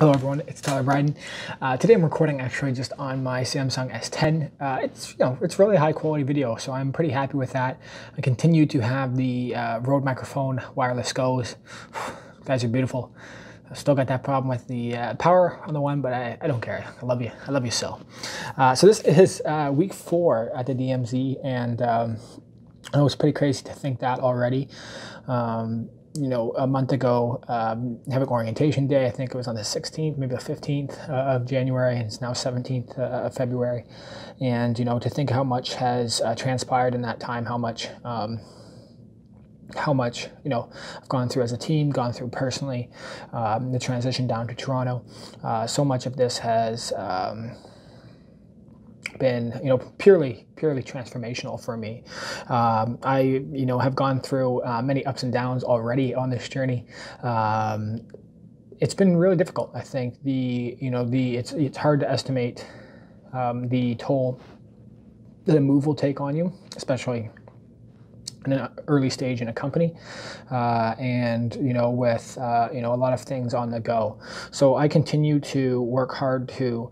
Hello everyone, it's Bryden. Today I'm recording actually just on my Samsung S10. It's really high quality video, so I'm pretty happy with that. I continue to have the Rode microphone wireless goes. Guys are beautiful. I still got that problem with the power on the one, but I don't care. I love you so. So this is week 4 at the DMZ, and it was pretty crazy to think that already. A month ago, having orientation day, I think it was on the 16th, maybe the 15th of January, and it's now 17th of February. And, to think how much has transpired in that time, how much, I've gone through as a team, gone through personally, the transition down to Toronto. So much of this has been purely transformational for me. I have gone through many ups and downs already on this journey. It's been really difficult. I think it's hard to estimate the toll that a move will take on you, especially in an early stage in a company, and with a lot of things on the go. So I continue to work hard to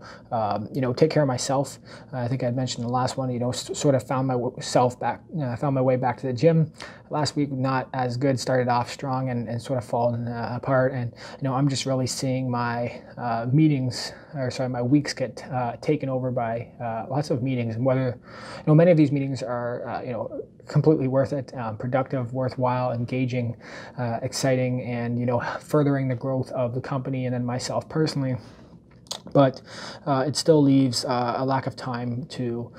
take care of myself. I think I mentioned in the last one, sort of found myself back, found my way back to the gym. Last week not as good, started off strong and sort of fallen apart, and I'm just really seeing my my weeks get taken over by lots of meetings, and whether many of these meetings are completely worth it, productive, worthwhile, engaging, exciting, and furthering the growth of the company and then myself personally. But it still leaves a lack of time to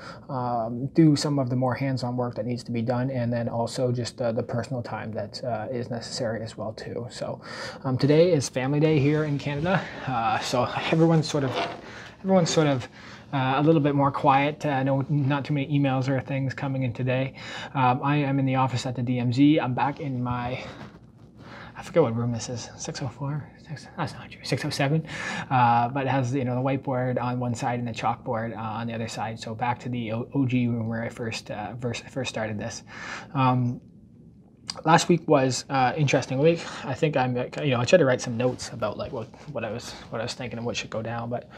do some of the more hands-on work that needs to be done, and then also just the personal time that is necessary as well too. So today is family day here in Canada, so everyone's sort of a little bit more quiet. I know not too many emails or things coming in today. I am in the office at the DMZ. I'm back in my, I forget what room this is, 604? That's not true, 607. But it has the whiteboard on one side and the chalkboard on the other side. So back to the OG room where I first started this. Last week was interesting week. I think I tried to write some notes about like what I was thinking and what should go down, but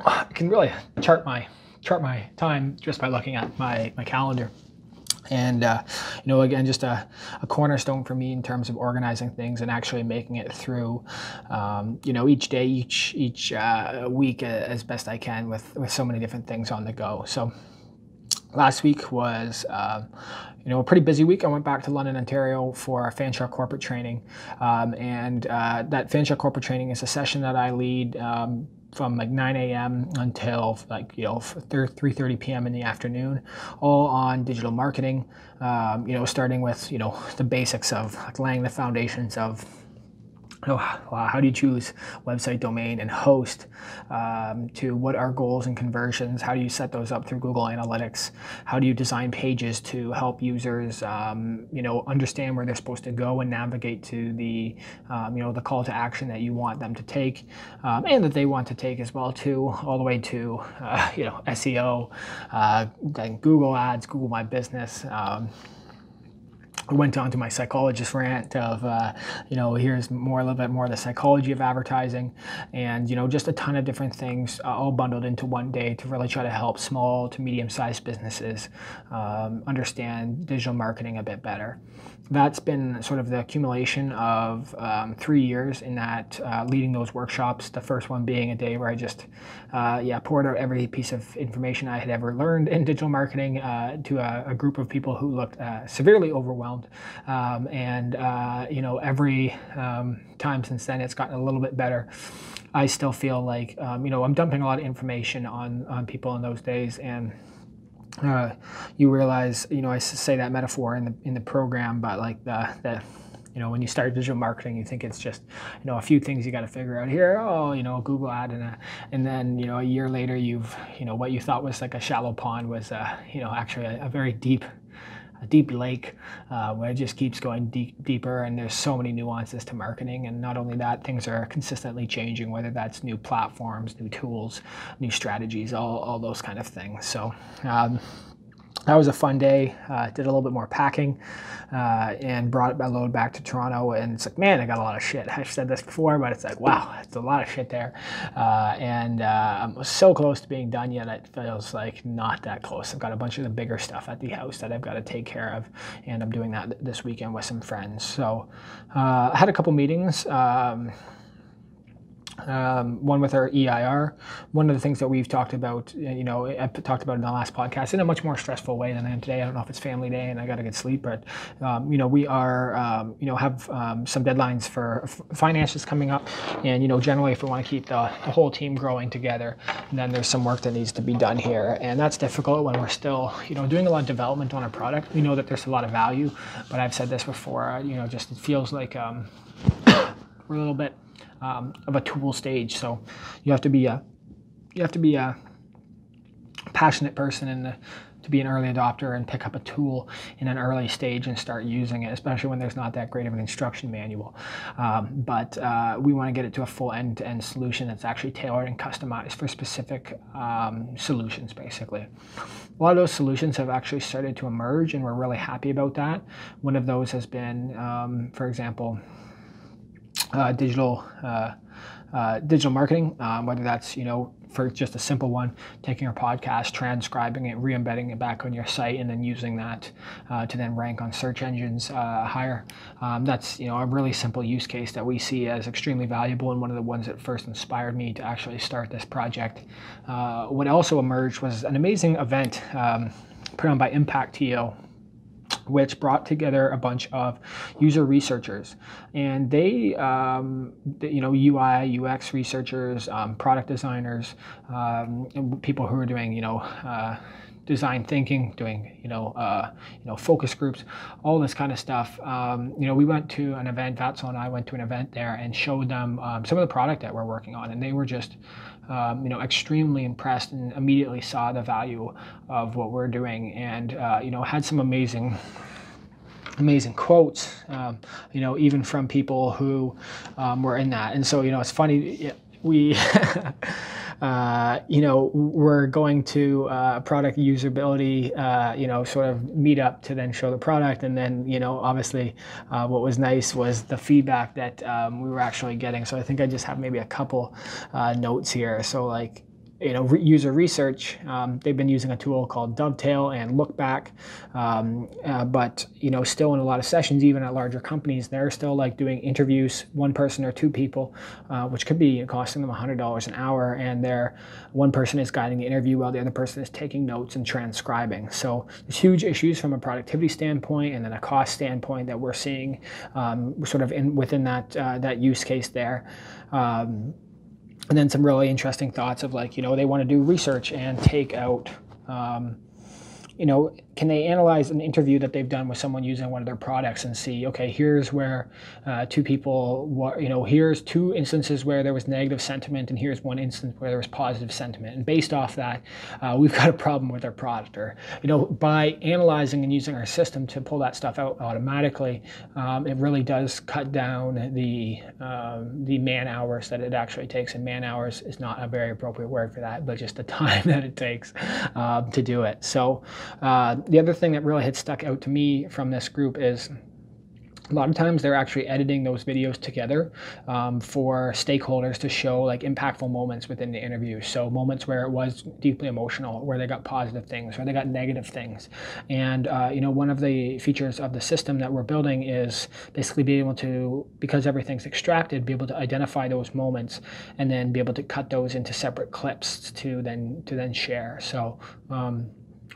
I can really chart my time just by looking at my calendar. And, again, just a cornerstone for me in terms of organizing things and actually making it through, each day, each week as best I can with so many different things on the go. So last week was, a pretty busy week. I went back to London, Ontario for a Fanshawe corporate training. That Fanshawe corporate training is a session that I lead from like 9 a.m. until 3:30 p.m. in the afternoon, all on digital marketing, starting with, the basics of like laying the foundations of how do you choose website domain and host, to what are goals and conversions, how do you set those up through Google Analytics, how do you design pages to help users understand where they're supposed to go and navigate to the the call to action that you want them to take, and that they want to take as well too, all the way to SEO, Google Ads, Google My Business. I went on to my psychologist rant of, here's a little bit more of the psychology of advertising, and, just a ton of different things all bundled into one day to really try to help small to medium-sized businesses understand digital marketing a bit better. That's been sort of the accumulation of 3 years in that, leading those workshops, the first one being a day where I just poured out every piece of information I had ever learned in digital marketing to a group of people who looked severely overwhelmed. Every time since then it's gotten a little bit better. I still feel like, I'm dumping a lot of information on people in those days, and you realize, I say that metaphor in the program, but like when you start digital marketing, you think it's just, a few things you got to figure out here. Google ad, and then, a year later, what you thought was like a shallow pond was, actually a very deep lake, where it just keeps going deeper, and there's so many nuances to marketing. And not only that, things are consistently changing, whether that's new platforms, new tools, new strategies, all those kind of things. So that was a fun day. Did a little bit more packing and brought my load back to Toronto. And it's like, man, I got a lot of shit. I've said this before, but it's like, wow, it's a lot of shit there. And I'm so close to being done, yet it feels like not that close. I've got a bunch of the bigger stuff at the house that I've got to take care of, and I'm doing that this weekend with some friends. So I had a couple meetings. One with our EIR. One of the things that we've talked about, I talked about in the last podcast in a much more stressful way than I am today. I don't know if it's family day and I got to get sleep, but we are, have some deadlines for finances coming up, and generally if we want to keep the whole team growing together, then there's some work that needs to be done here, and that's difficult when we're still, doing a lot of development on a product. We know that there's a lot of value, but I've said this before. Just it feels like we're a little bit of a tool stage, so you have to be a passionate person and to be an early adopter and pick up a tool in an early stage and start using it, especially when there's not that great of an instruction manual. But we want to get it to a full end-to-end solution that's actually tailored and customized for specific solutions, basically. A lot of those solutions have actually started to emerge, and we're really happy about that. One of those has been, for example, digital marketing, whether that's, for just a simple one, taking our podcast, transcribing it, re-embedding it back on your site, and then using that to then rank on search engines higher. That's, a really simple use case that we see as extremely valuable, and one of the ones that first inspired me to actually start this project. What also emerged was an amazing event put on by Impact TO, which brought together a bunch of user researchers, and they, UI, UX researchers, product designers, and people who are doing, design thinking, doing, focus groups, all this kind of stuff. We went to an event, Vatso and I went to an event there and showed them some of the product that we're working on, and they were just, extremely impressed and immediately saw the value of what we're doing, and, had some amazing quotes, even from people who were in that. And so, it's funny, we, we're going to product usability, sort of meetup to then show the product. And then, obviously what was nice was the feedback that we were actually getting. So I think I just have maybe a couple notes here. So like, user research, they've been using a tool called Dovetail and Look Back, but still in a lot of sessions, even at larger companies, they're still like doing interviews, one person or two people, which could be costing them $100 an hour, and one person is guiding the interview while the other person is taking notes and transcribing. So there's huge issues from a productivity standpoint and then a cost standpoint that we're seeing sort of within that use case there. And then some really interesting thoughts of like, they want to do research and take out, can they analyze an interview that they've done with someone using one of their products and see, okay, here's where two people, here's two instances where there was negative sentiment, and here's one instance where there was positive sentiment. And based off that, we've got a problem with our product. Or, by analyzing and using our system to pull that stuff out automatically, it really does cut down the man hours that it actually takes. And man hours is not a very appropriate word for that, but just the time that it takes to do it. So the other thing that really had stuck out to me from this group is a lot of times they're actually editing those videos together for stakeholders to show like impactful moments within the interview. So moments where it was deeply emotional, where they got positive things, where they got negative things. And one of the features of the system that we're building is basically be able to, because everything's extracted, be able to identify those moments and then be able to cut those into separate clips to then share. So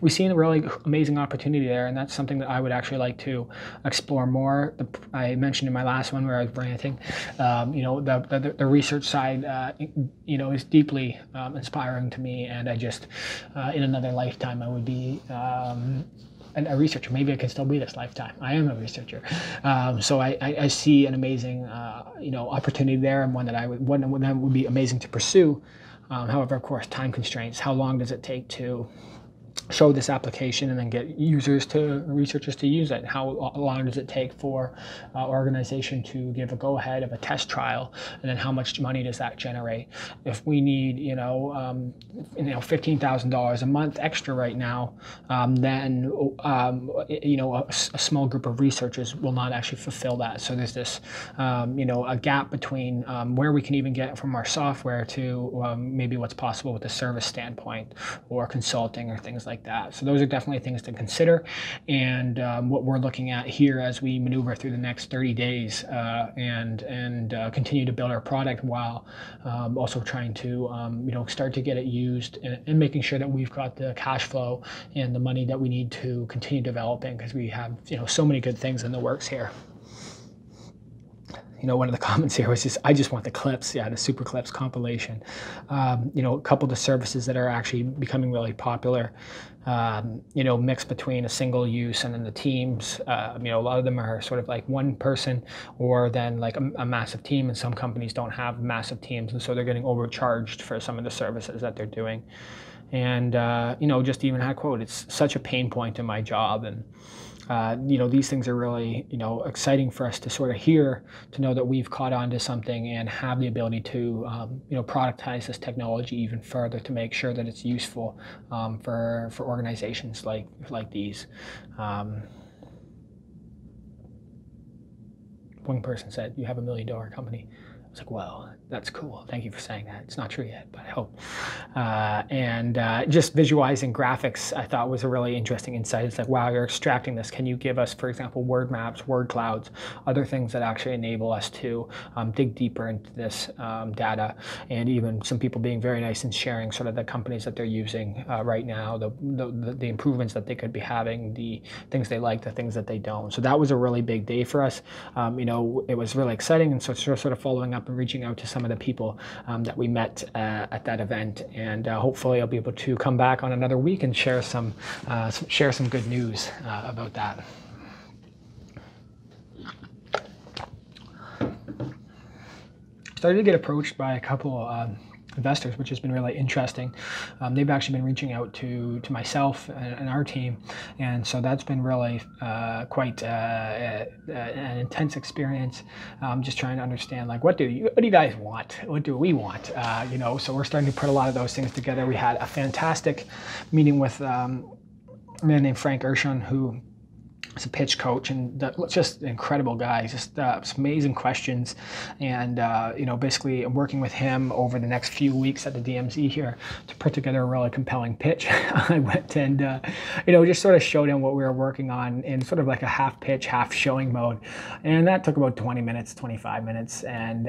we've seen a really amazing opportunity there, and that's something that I would actually like to explore more. I mentioned in my last one where I was ranting, the research side, is deeply inspiring to me, and I just, in another lifetime, I would be a researcher. Maybe I can still be this lifetime. I am a researcher. So I see an amazing, opportunity there, and one that would be amazing to pursue. However, of course, time constraints. How long does it take to show this application and then get researchers to use it. How long does it take for organization to give a go-ahead of a test trial, and then how much money does that generate? If we need $15,000 a month extra right now, then a small group of researchers will not actually fulfill that. So there's this a gap between where we can even get from our software to maybe what's possible with a service standpoint or consulting or things like that. So those are definitely things to consider, and what we're looking at here as we maneuver through the next 30 days and continue to build our product while also trying to start to get it used and making sure that we've got the cash flow and the money that we need to continue developing, because we have so many good things in the works here. One of the comments here was just, I just want the clips, the super clips compilation. A couple of the services that are actually becoming really popular, mixed between a single use and then the teams. A lot of them are sort of like one person or then like a massive team, and some companies don't have massive teams, and so they're getting overcharged for some of the services that they're doing. And, just even had a quote, it's such a pain point in my job. And, these things are really, exciting for us to sort of hear, to know that we've caught on to something and have the ability to, productize this technology even further to make sure that it's useful for organizations like these. One person said, "You have $1 million company." I was like, "Well, that's cool. Thank you for saying that." It's not true yet, but I hope. Just visualizing graphics, I thought was a really interesting insight. It's like, wow, you're extracting this. Can you give us, for example, word maps, word clouds, other things that actually enable us to dig deeper into this data? And even some people being very nice and sharing sort of the companies that they're using right now, the improvements that they could be having, the things they like, the things that they don't. So that was a really big day for us. It was really exciting, and so sort of following up and reaching out to some of the people that we met at that event, and hopefully I'll be able to come back on another week and share some good news about that. Started to get approached by a couple investors, which has been really interesting. They've actually been reaching out to myself and our team, and so that's been really quite an intense experience. Just trying to understand, like, what do you guys want? What do we want? So we're starting to put a lot of those things together. We had a fantastic meeting with a man named Frank Urshon, who is a pitch coach, and just an incredible guy, just some amazing questions. And basically I'm working with him over the next few weeks at the DMZ here to put together a really compelling pitch. I went and just sort of showed him what we were working on in sort of like a half pitch, half showing mode, and that took about 20 minutes, 25 minutes, and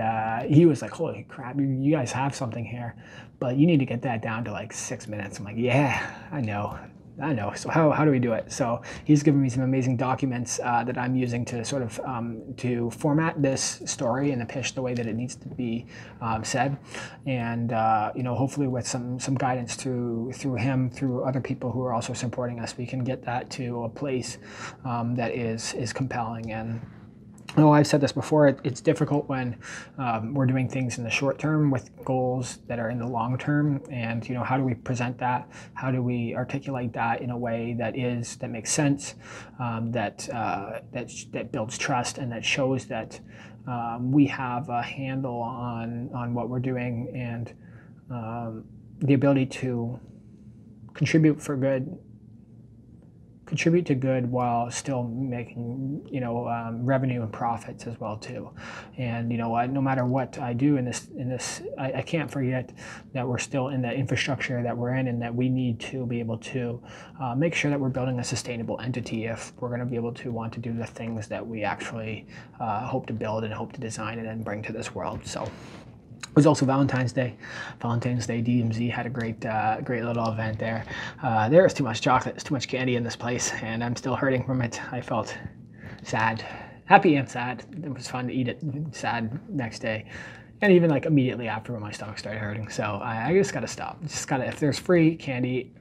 he was like, "Holy crap, you guys have something here, but you need to get that down to like 6 minutes." I'm like, "Yeah, I know. So how do we do it?" So he's given me some amazing documents that I'm using to sort of to format this story and the pitch the way that it needs to be said, and hopefully with some guidance through him, through other people who are also supporting us, we can get that to a place that is compelling. And I've said this before, it's difficult when we're doing things in the short term with goals that are in the long term. And, how do we present that? How do we articulate that in a way that makes sense, that builds trust, and that shows that we have a handle on what we're doing, and the ability to contribute to good while still making revenue and profits as well too. And no matter what I do in this, I can't forget that we're still in the infrastructure that we're in, and that we need to be able to make sure that we're building a sustainable entity if we're going to be able to want to do the things that we actually hope to build and hope to design and then bring to this world. So it was also Valentine's Day. DMZ had a great little event there. There was too much chocolate, too much candy in this place, and I'm still hurting from it. I felt sad, happy and sad. It was fun to eat it, sad next day, and even like immediately after when my stomach started hurting. So I just gotta stop. If there's free candy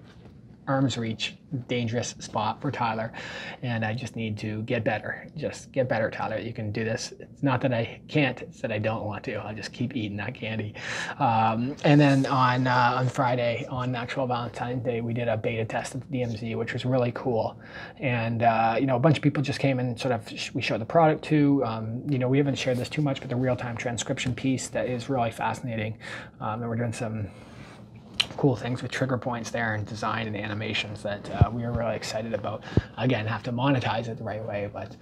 arm's reach, dangerous spot for Tyler, and I just need to get better. Just get better, Tyler. You can do this. It's not that I can't, it's that I don't want to. I'll just keep eating that candy. And then on Friday, on actual Valentine's Day, we did a beta test of DMZ, which was really cool. And you know, a bunch of people just came and sort of we showed the product to. You know, we haven't shared this too much, but the real-time transcription piece that is really fascinating. And we're doing some cool things with trigger points there and design and animations that we are really excited about. Again, have to monetize it the right way, but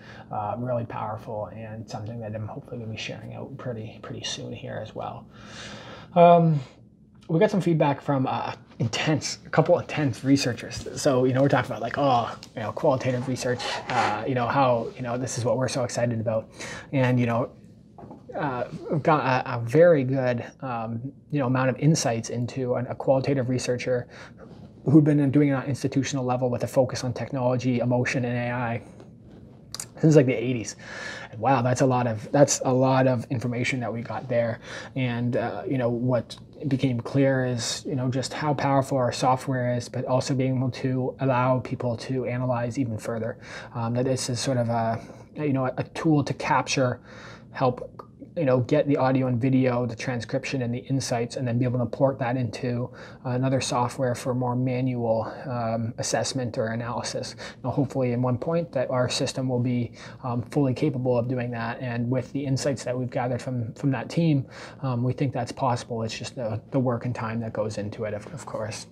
really powerful and something that I'm hopefully going to be sharing out pretty soon here as well. We got some feedback from a couple intense researchers. So, you know, we're talking about like, oh, you know, qualitative research, you know, how, you know, this is what we're so excited about. And, you know, we've got a very good, you know, amount of insights into a qualitative researcher who'd been doing it on an institutional level with a focus on technology, emotion, and AI since like the 80s. And wow, that's a lot of information that we got there. And you know, what became clear is, you know, just how powerful our software is, but also being able to allow people to analyze even further. That this is sort of a, you know, a tool to capture, help, you know, get the audio and video, the transcription and the insights, and then be able to port that into another software for more manual assessment or analysis. You know, hopefully in one point that our system will be fully capable of doing that. And with the insights that we've gathered from that team, we think that's possible. It's just the work and time that goes into it, of course.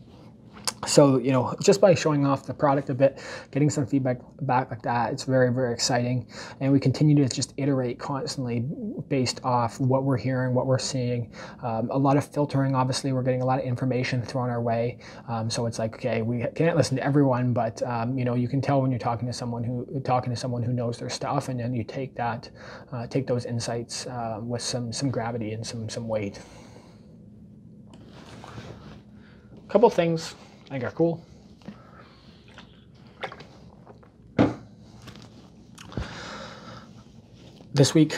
So, you know, just by showing off the product a bit, getting some feedback back like that, it's very, very exciting. And we continue to just iterate constantly based off what we're hearing, what we're seeing. A lot of filtering, obviously, we're getting a lot of information thrown our way. So it's like, okay, we can't listen to everyone, but, you know, you can tell when you're talking to someone who knows their stuff, and then you take those insights with some gravity and some weight. A couple things I think are cool. This week,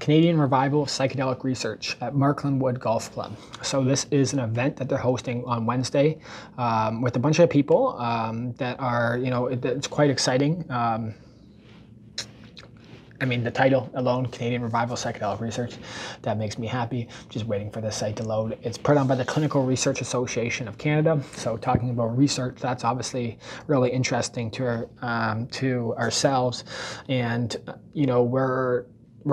Canadian Revival of Psychedelic Research at Markland Wood Golf Club. So this is an event that they're hosting on Wednesday with a bunch of people that are, you know, it's quite exciting. I mean, the title alone, Canadian Revival Psychedelic Research, that makes me happy. Just waiting for the site to load. It's put on by the Clinical Research Association of Canada. So talking about research, that's obviously really interesting to ourselves. And, you know, we're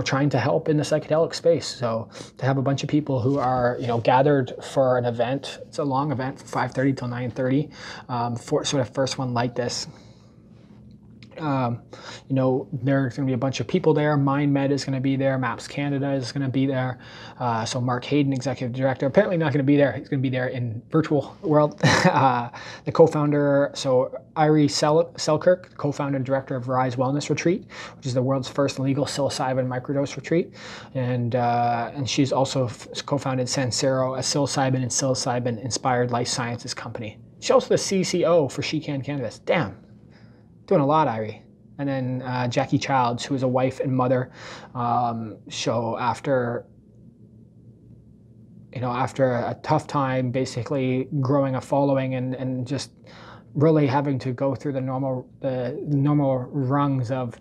trying to help in the psychedelic space. So to have a bunch of people who are, you know, gathered for an event, it's a long event, 5:30 till 9:30, for sort of first one like this. You know, there's going to be a bunch of people there. MindMed is going to be there. MAPS Canada is going to be there. So Mark Hayden, Executive Director, apparently not going to be there. He's going to be there in virtual world. The co-founder, so Irie Selkirk, co-founder and director of Rise Wellness Retreat, which is the world's first legal psilocybin microdose retreat. And she's also co-founded Sansero, a psilocybin and psilocybin-inspired life sciences company. She's also the CCO for She Can Cannabis. Damn. Doing a lot, Irie. And then Jackie Childs, who is a wife and mother. So after a tough time, basically growing a following and just really having to go through the normal rungs of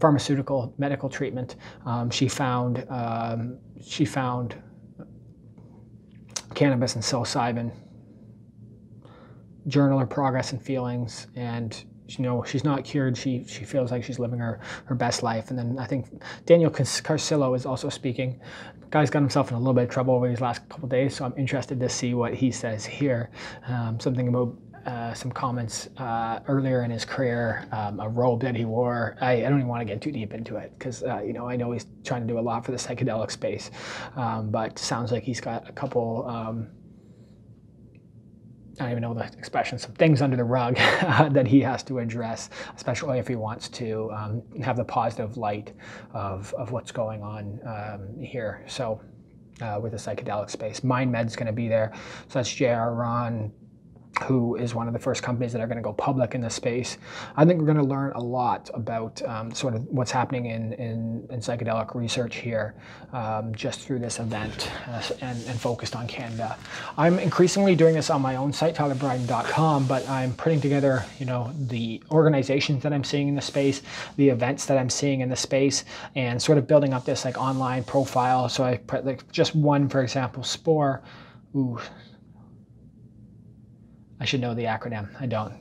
pharmaceutical medical treatment, she found cannabis and psilocybin. Journal her progress and feelings, and you know, she's not cured. She feels like she's living her best life. And then I think Daniel Carcillo is also speaking. The guy's got himself in a little bit of trouble over these last couple of days, so I'm interested to see what he says here. Something about some comments earlier in his career, a robe that he wore. I don't even want to get too deep into it because, you know, I know he's trying to do a lot for the psychedelic space, but sounds like he's got a couple I don't even know the expression, some things under the rug that he has to address, especially if he wants to have the positive light of what's going on here. So with the psychedelic space, MindMed's going to be there. So that's J.R. Ron, who is one of the first companies that are going to go public in this space. I think we're going to learn a lot about sort of what's happening in psychedelic research here just through this event and focused on Canada. I'm increasingly doing this on my own site, tylerbryden.com, but I'm putting together, the organizations that I'm seeing in the space, the events that I'm seeing in the space, and sort of building up this like online profile. So I put like just one, for example, SPORE. Ooh. I should know the acronym. I don't.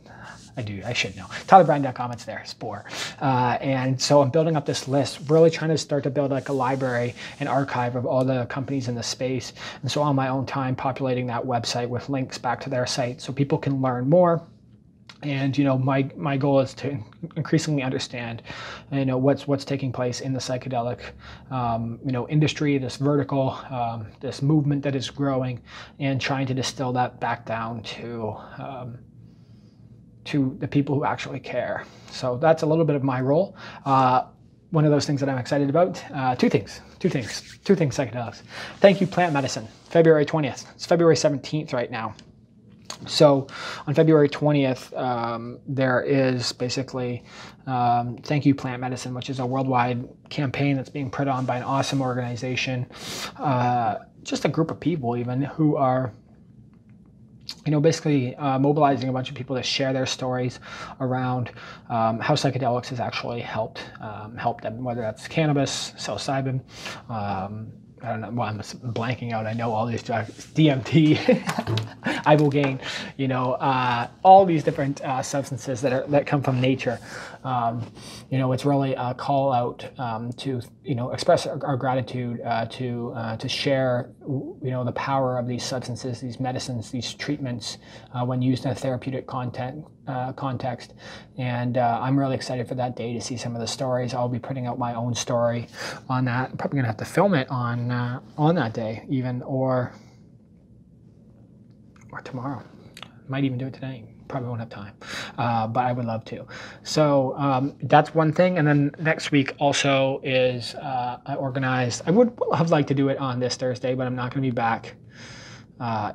I do. I should know. tylerbryden.com, it's there, SPORE. And so I'm building up this list, really trying to start to build like a library, an archive of all the companies in the space. And so on my own time, populating that website with links back to their site so people can learn more. And my goal is to increasingly understand, what's taking place in the psychedelic, industry, this vertical, this movement that is growing, and trying to distill that back down to the people who actually care. So that's a little bit of my role. One of those things that I'm excited about, two things, psychedelics. Thank You Plant Medicine, February 20th. It's February 17th right now. So on February 20th, there is basically Thank You Plant Medicine, which is a worldwide campaign that's being put on by an awesome organization, just a group of people even who are basically mobilizing a bunch of people to share their stories around how psychedelics has actually helped them, whether that's cannabis, psilocybin, I don't know, well, I'm blanking out. I know all these drugs, DMT, ibogaine, all these different substances that come from nature. It's really a call out to express our gratitude to share the power of these substances, these medicines, these treatments when used in a therapeutic context. And I'm really excited for that day to see some of the stories. I'll be putting out my own story on that. I'm probably gonna have to film it on that day even, or tomorrow. Might even do it today. Probably won't have time, but I would love to. So that's one thing. And then next week also is I would have liked to do it on this Thursday, but I'm not going to be back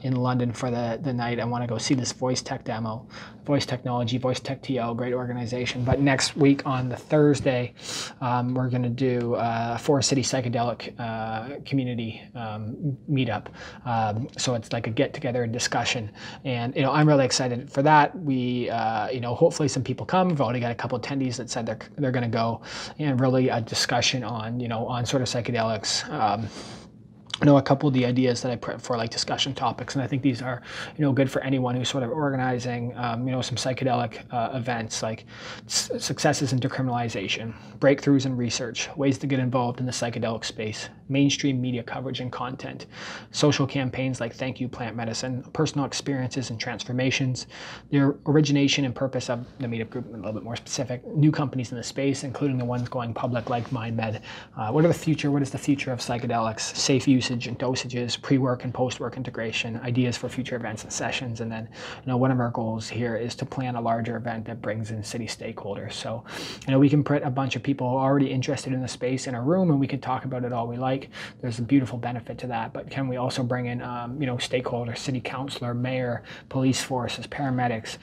in London for the night. I want to go see this voice tech demo, voice technology, voice tech TL, great organization. But next week on the Thursday, we're going to do Forest City Psychedelic Community Meetup. So it's like a get together and discussion. And, I'm really excited for that. We, hopefully some people come. We've already got a couple attendees that said they're going to go, and really a discussion on, on sort of psychedelics. A couple of the ideas that I put for like discussion topics, and I think these are, good for anyone who's sort of organizing, some psychedelic events, like successes in decriminalization, breakthroughs in research, ways to get involved in the psychedelic space, mainstream media coverage and content, social campaigns like Thank You Plant Medicine, personal experiences and transformations, the origination and purpose of the meetup group, a little bit more specific, new companies in the space, including the ones going public like MindMed. What is the future of psychedelics, safe usage and dosages, pre-work and post-work integration, ideas for future events and sessions. And then, one of our goals here is to plan a larger event that brings in city stakeholders. So, we can put a bunch of people already interested in the space in a room and we can talk about it all we like. There's a beautiful benefit to that, but can we also bring in, stakeholders, city councilor, mayor, police forces, paramedics,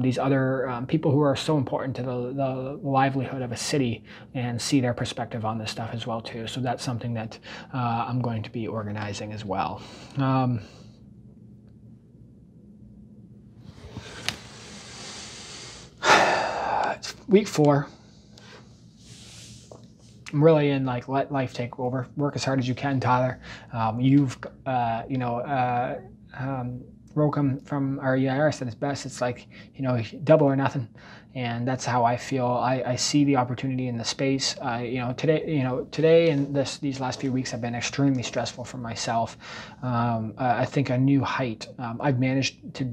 these other people who are so important to the livelihood of a city, and see their perspective on this stuff as well too. So that's something that I'm going to be organizing as well. It's week 4. I'm really in like let life take over. Work as hard as you can, Tyler. You've Rockham from our EIR said it's best. It's like, double or nothing. And that's how I feel. I see the opportunity in the space. Today and these last few weeks have been extremely stressful for myself. I think a new height. I've managed to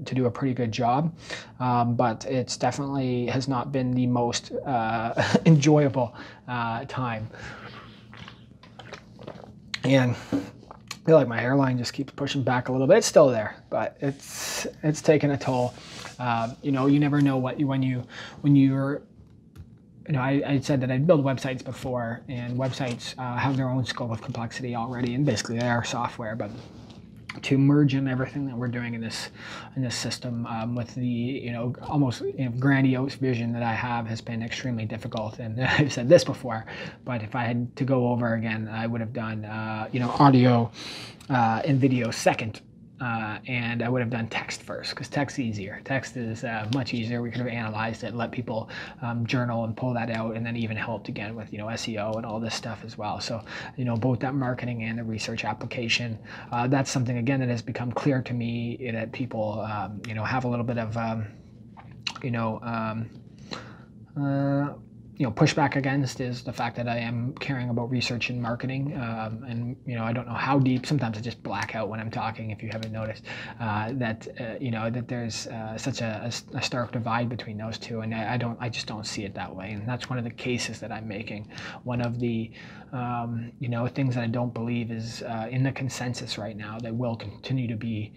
do a pretty good job, but it's definitely has not been the most enjoyable time. And I feel like my hairline just keeps pushing back a little bit. It's still there, but it's taken a toll. You never know when you're. I said that I'd build websites before, and websites have their own scope of complexity already, and basically they are software. But to merge in everything that we're doing in this system with the almost grandiose vision that I have has been extremely difficult. And I've said this before, but if I had to go over again, I would have done audio and video second. And I would have done text first, because text is easier. Text is much easier. We could have analyzed it, let people journal and pull that out, and then even helped again with SEO and all this stuff as well. So both that marketing and the research application, that's something again that has become clear to me, that people have a little bit of pushback against, is the fact that I am caring about research and marketing, and I don't know how deep. Sometimes I just black out when I'm talking. If you haven't noticed, that there's such a stark divide between those two, and I just don't see it that way. And that's one of the cases that I'm making. One of the things that I don't believe is in the consensus right now that will continue to be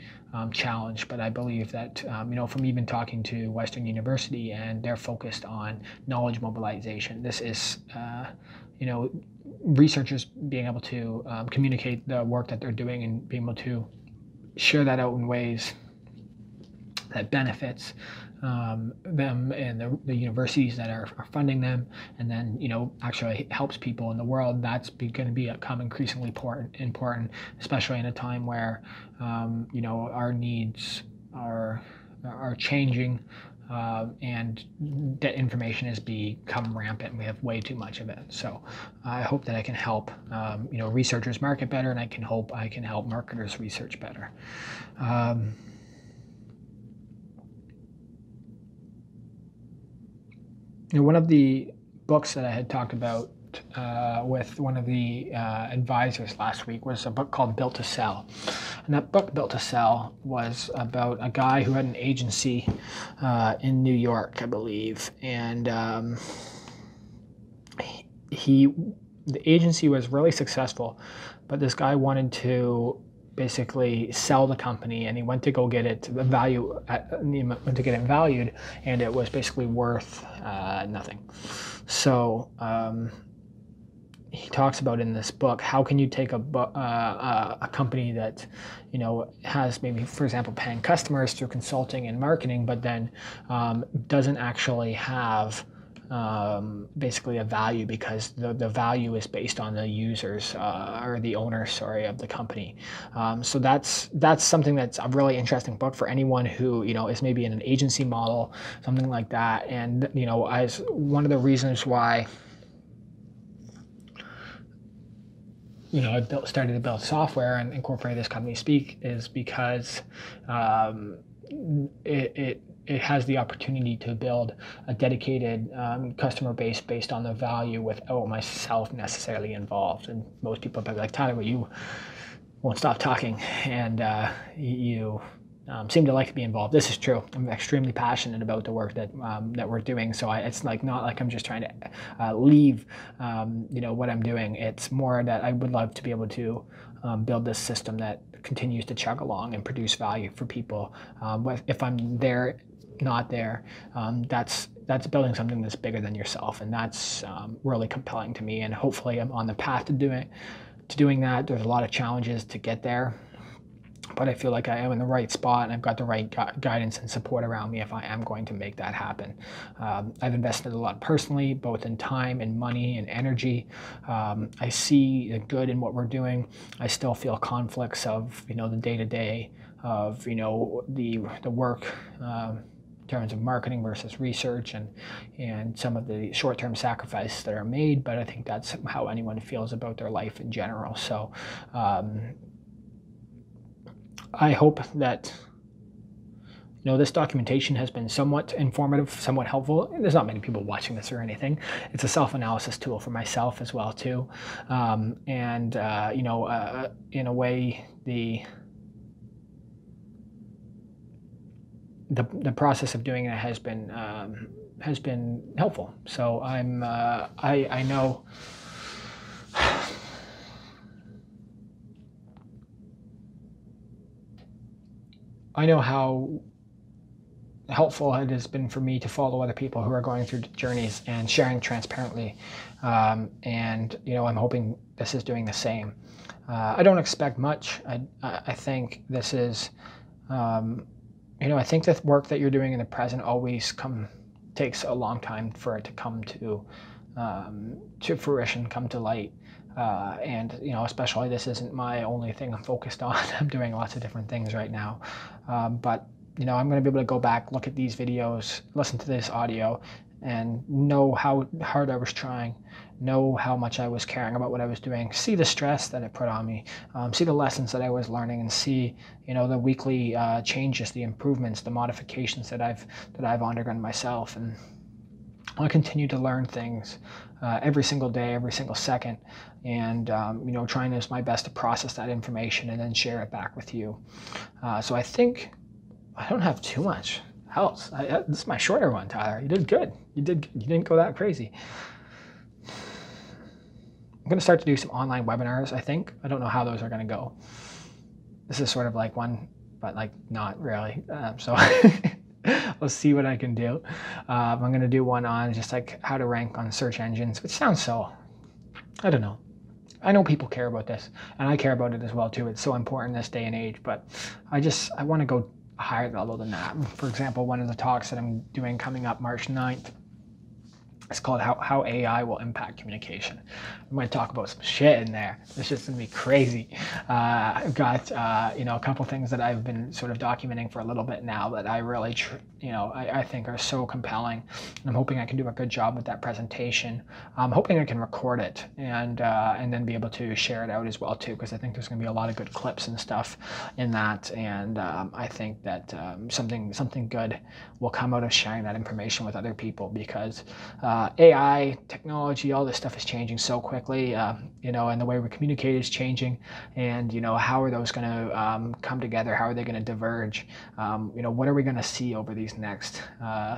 challenged. But I believe that from even talking to Western University, and they're focused on knowledge mobilization. This is researchers being able to communicate the work that they're doing and being able to share that out in ways that benefits them and the universities that are funding them, and then actually helps people in the world. That's going to become increasingly important, especially in a time where our needs are changing, and that information has become rampant. We have way too much of it. So I hope that I can help researchers market better, and I can help marketers research better. One of the books that I had talked about with one of the advisors last week was a book called Built to Sell. And that book, Built to Sell, was about a guy who had an agency in New York, I believe. And the agency was really successful, but this guy wanted to basically sell the company, and he went to go get it valued, and it was basically worth nothing. So he talks about in this book, how can you take a company that has maybe, for example, paying customers through consulting and marketing, but then doesn't actually have basically a value, because the value is based on the users or the owners, sorry, of the company. So that's something that's a really interesting book for anyone who is maybe in an agency model, something like that. And as one of the reasons why I started to build software and incorporate this company Speak is because it has the opportunity to build a dedicated customer base based on the value without myself necessarily involved. And most people are like, Tyler, well, you won't stop talking, and you seem to like to be involved. This is true. I'm extremely passionate about the work that we're doing. So it's not like I'm just trying to leave what I'm doing. It's more that I would love to be able to build this system that continues to chug along and produce value for people. If I'm there, not there, that's building something that's bigger than yourself, and that's really compelling to me. And hopefully I'm on the path to doing that. There's a lot of challenges to get there, but I feel like I am in the right spot, and I've got the right guidance and support around me if I am going to make that happen. I've invested a lot personally, both in time and money and energy. I see the good in what we're doing. I still feel conflicts of the day-to-day of the work in terms of marketing versus research, and some of the short-term sacrifices that are made. But I think that's how anyone feels about their life in general. So I hope that this documentation has been somewhat informative, somewhat helpful. There's not many people watching this or anything. It's a self-analysis tool for myself as well too, in a way, the process of doing it has been helpful. So I know. I know how helpful it has been for me to follow other people who are going through journeys and sharing transparently, and I'm hoping this is doing the same. I don't expect much. I think this is, I think the work that you're doing in the present always takes a long time for it to come to fruition, come to light. And especially this isn't my only thing I'm focused on. I'm doing lots of different things right now. But I'm going to be able to go back, look at these videos, listen to this audio, and know how hard I was trying, know how much I was caring about what I was doing, see the stress that it put on me, see the lessons that I was learning, and see the weekly changes, the improvements, the modifications that I've undergone myself. And I'll continue to learn things every single day, every single second, and trying my best to process that information and then share it back with you. So I think I don't have too much else. This is my shorter one, Tyler. You did good. You didn't go that crazy. I'm going to start to do some online webinars, I think. I don't know how those are going to go. This is sort of like one, but like not really. So we'll see what I can do. I'm going to do one on just like how to rank on search engines, which sounds so, I don't know. I know people care about this, and I care about it as well too. It's so important in this day and age, but I want to go a higher level than that. For example, one of the talks that I'm doing coming up March 9th, it's called how AI will impact communication. I'm going to talk about some shit in there. It's just going to be crazy. I've got a couple things that I've been sort of documenting for a little bit now that I really I think are so compelling. And I'm hoping I can do a good job with that presentation. I'm hoping I can record it and then be able to share it out as well too, because I think there's going to be a lot of good clips and stuff in that. And I think that something good will come out of sharing that information with other people, because AI, technology, all this stuff is changing so quickly, and the way we communicate is changing, and how are those going to come together? How are they going to diverge? What are we going to see over these next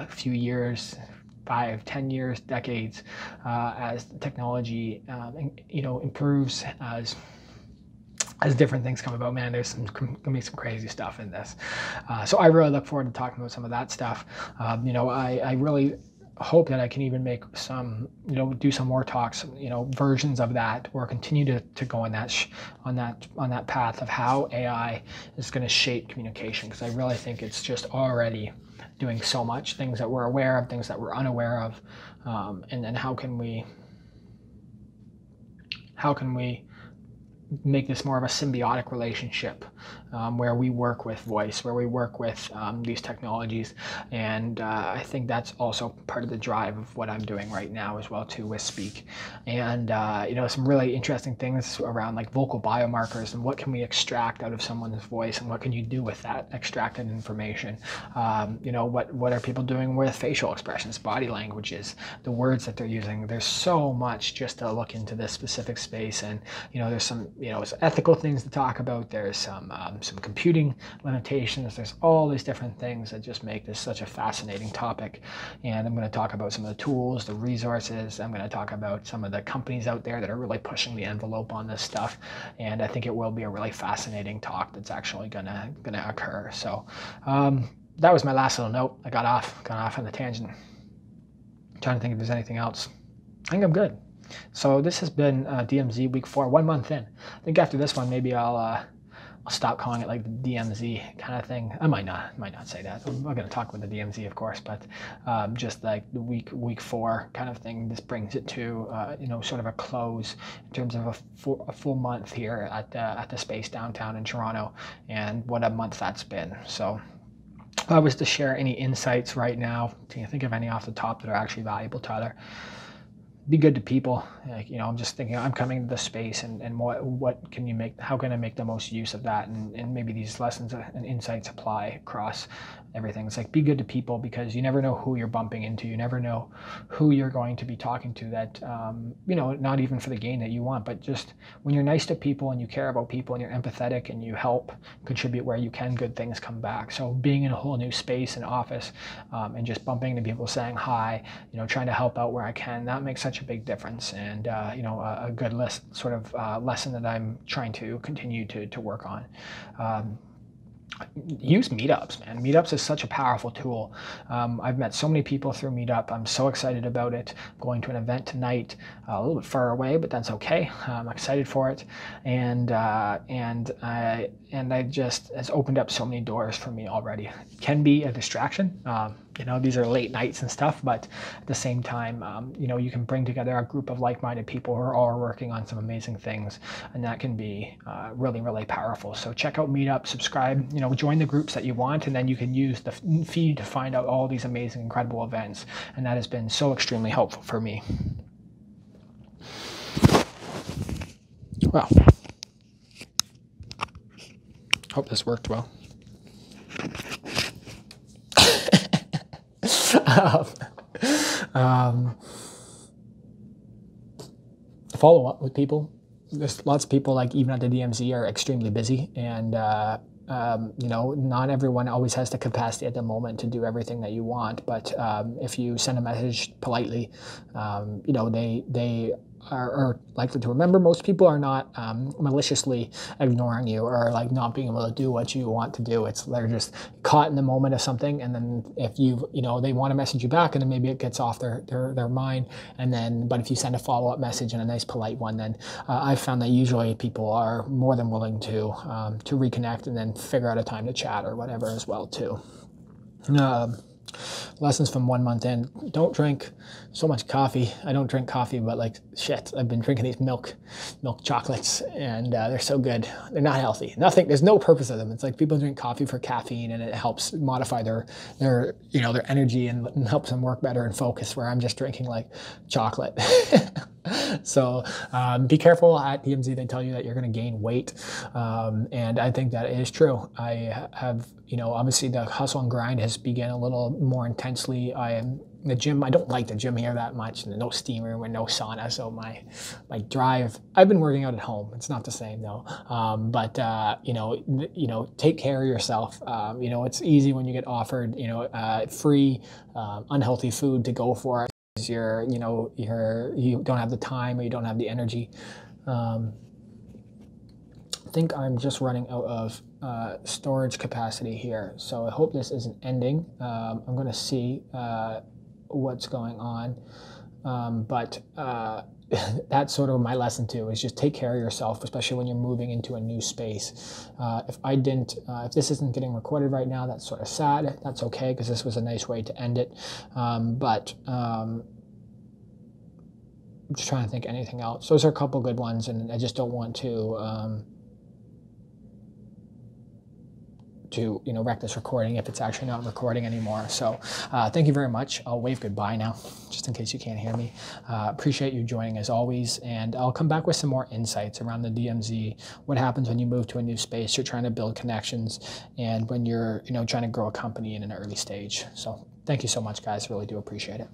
few years, 5, 10 years, decades, as the technology improves, as different things come about? Man, there's going to be some crazy stuff in this. So I really look forward to talking about some of that stuff. I really hope that I can even make some, do some more talks, versions of that, or continue to go on that path of how AI is going to shape communication, because I really think it's just already doing so much, things that we're aware of, things that we're unaware of, and then how can we make this more of a symbiotic relationship, where we work with voice, where we work with these technologies. And I think that's also part of the drive of what I'm doing right now as well too, with Speak. And some really interesting things around like vocal biomarkers and what can we extract out of someone's voice, and what can you do with that extracted information. What are people doing with facial expressions, body languages, the words that they're using? There's so much just to look into this specific space. And there's some ethical things to talk about. There's some computing limitations. There's all these different things that just make this such a fascinating topic. And I'm going to talk about some of the tools, the resources. I'm going to talk about some of the companies out there that are really pushing the envelope on this stuff. And I think it will be a really fascinating talk that's actually gonna occur. So that was my last little note. I got off on the tangent. I'm trying to think if there's anything else. I think I'm good. So this has been DMZ week 4, 1 month in. I think after this one, maybe I'll stop calling it like the DMZ kind of thing. I might not say that. I'm not going to talk with the DMZ, of course, but just like the week 4 kind of thing. This brings it to sort of a close in terms of a full month here at the space downtown in Toronto, and what a month that's been. So if I was to share any insights right now, can you think of any off the top that are actually valuable, Tyler? Be good to people. I'm just thinking, I'm coming to the space, and what can you make? How can I make the most use of that? And maybe these lessons and insights apply across everything. It's like, be good to people, because you never know who you're bumping into. You never know who you're going to be talking to that, not even for the gain that you want, but just when you're nice to people and you care about people and you're empathetic and you help contribute where you can, good things come back. So being in a whole new space and office, and just bumping into people, saying hi, trying to help out where I can, that makes such a big difference. And a good lesson that I'm trying to continue to work on. use Meetups, man. Meetups is such a powerful tool. I've met so many people through Meetup. I'm so excited about it. I'm going to an event tonight, a little bit far away, but that's okay. I'm excited for it, and I just, it's opened up so many doors for me already. It can be a distraction. You know, these are late nights and stuff, but at the same time, you know, you can bring together a group of like-minded people who are all working on some amazing things, and that can be really, really powerful. So check out Meetup, subscribe, you know, join the groups that you want, and then you can use the feed to find out all these amazing, incredible events, and that has been so extremely helpful for me. Well, hope this worked well. Follow up with people. There's lots of people, like even at the DMZ, are extremely busy, and you know, not everyone always has the capacity at the moment to do everything that you want. But if you send a message politely, you know, they are likely to remember. Most people are not maliciously ignoring you or like not being able to do what you want to do. They're just caught in the moment of something, and then if you know, they want to message you back, and then maybe it gets off their mind, and then, but if you send a follow-up message and a nice polite one, then I've found that usually people are more than willing to reconnect and then figure out a time to chat or whatever as well too. Lessons from 1 month in: don't drink so much coffee. I don't drink coffee, but like shit, I've been drinking these milk chocolates, and they're so good. They're not healthy. Nothing. There's no purpose of them. It's like people drink coffee for caffeine, and it helps modify their you know, their energy and helps them work better and focus. Where I'm just drinking like chocolate. So be careful. At DMZ, they tell you that you're going to gain weight, and I think that is true. I have, you know, obviously the hustle and grind has begun a little more intensely. I am the gym. I don't like the gym here that much. No steam room and no sauna. So my drive. I've been working out at home. It's not the same though. But you know, take care of yourself. You know, it's easy when you get offered, you know, free unhealthy food to go for it. You don't have the time or you don't have the energy. I think I'm just running out of storage capacity here, so I hope this isn't ending. I'm going to see what's going on, but that's sort of my lesson too, is just take care of yourself, especially when you're moving into a new space. If this isn't getting recorded right now, that's sort of sad. That's okay, because this was a nice way to end it. I'm just trying to think anything else. Those are a couple good ones, and I just don't want to you know, wreck this recording if it's actually not recording anymore. So thank you very much. I'll wave goodbye now, just in case you can't hear me. Appreciate you joining as always, and I'll come back with some more insights around the DMZ, what happens when you move to a new space, you're trying to build connections, and when you're, you know, trying to grow a company in an early stage. So thank you so much, guys. Really do appreciate it.